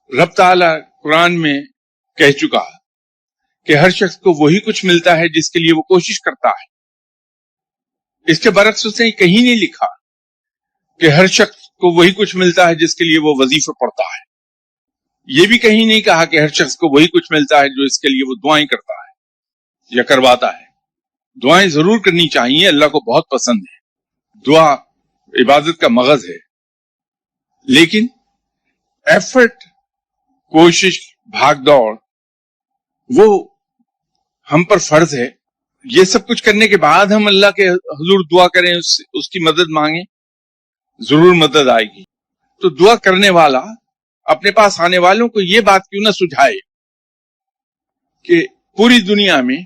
رب تعالیٰ قرآن میں کہہ چکا کہ ہر شخص کو وہی کچھ ملتا ہے جس کے لیے وہ کوشش کرتا ہے. اس کے برعکس اس نے کہیں نہیں لکھا کہ ہر شخص کو وہی کچھ ملتا ہے جس کے لیے وہ وظیفہ پڑھتا ہے. یہ بھی کہیں نہیں کہا کہ ہر شخص کو وہی کچھ ملتا ہے جو اس کے لیے وہ دعائیں کرتا ہے یا کرواتا ہے. دعائیں ضرور کرنی چاہیے، اللہ کو بہت پسند ہے. دعا عبادت کا مغز ہے، لیکن ایفرٹ، کوشش، بھاگ دوڑ وہ ہم پر فرض ہے. یہ سب کچھ کرنے کے بعد ہم اللہ کے حضور دعا کریں، اس کی مدد مانگیں، ضرور مدد آئے گی. تو دعا کرنے والا اپنے پاس آنے والوں کو یہ بات کیوں نہ سجھائے کہ پوری دنیا میں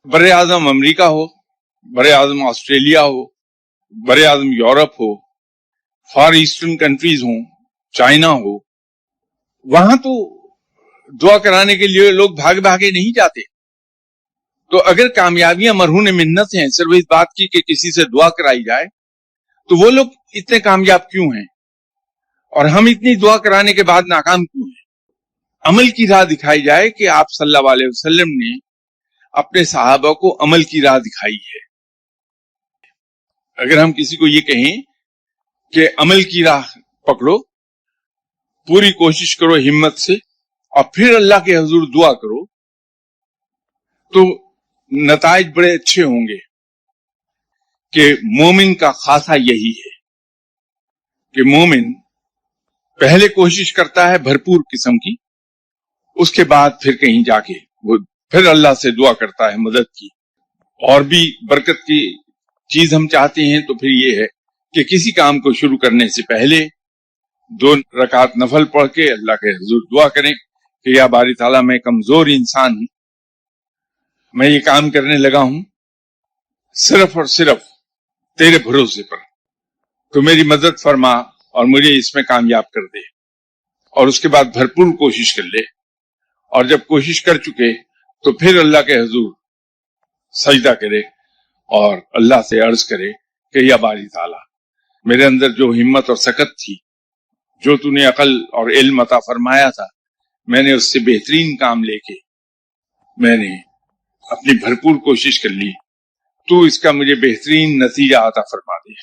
بر اعظم امریکہ ہو، بر اعظم آسٹریلیا ہو، بر اعظم یورپ ہو، فار ایسٹرن کنٹریز ہوں، چائنا ہو، وہاں تو دعا کرانے کے لیے لوگ بھاگ بھاگے نہیں جاتے. تو اگر کامیابیاں مرہون منت ہیں صرف اس بات کی کہ کسی سے دعا کرائی جائے، تو وہ لوگ اتنے کامیاب کیوں ہیں اور ہم اتنی دعا کرانے کے بعد ناکام کیوں ہیں؟ عمل کی راہ دکھائی جائے کہ آپ صلی اللہ علیہ وسلم نے اپنے صحابہ کو عمل کی راہ دکھائی ہے. اگر ہم کسی کو یہ کہیں کہ عمل کی راہ پکڑو، پوری کوشش کرو ہمت سے، اور پھر اللہ کے حضور دعا کرو، تو نتائج بڑے اچھے ہوں گے. کہ مومن کا خاصہ یہی ہے کہ مومن پہلے کوشش کرتا ہے بھرپور قسم کی، اس کے بعد پھر کہیں جا کے وہ پھر اللہ سے دعا کرتا ہے مدد کی. اور بھی برکت کی چیز ہم چاہتے ہیں تو پھر یہ ہے کہ کسی کام کو شروع کرنے سے پہلے 2 رکعت نفل پڑھ کے اللہ کے حضور دعا کریں کہ یا باری تعالیٰ میں کمزور انسان ہوں، میں یہ کام کرنے لگا ہوں صرف اور صرف تیرے بھروسے پر، تو میری مدد فرما اور مجھے اس میں کامیاب کر دے. اور اس کے بعد بھرپور کوشش کر لے، اور جب کوشش کر چکے تو پھر اللہ کے حضور سجدہ کرے اور اللہ سے عرض کرے کہ یا باری تعالیٰ میرے اندر جو ہمت اور سکت تھی، جو تو نے عقل اور علم عطا فرمایا تھا، میں نے اس سے بہترین کام لے کے میں نے اپنی بھرپور کوشش کر لی، تو اس کا مجھے بہترین نتیجہ عطا فرما دے.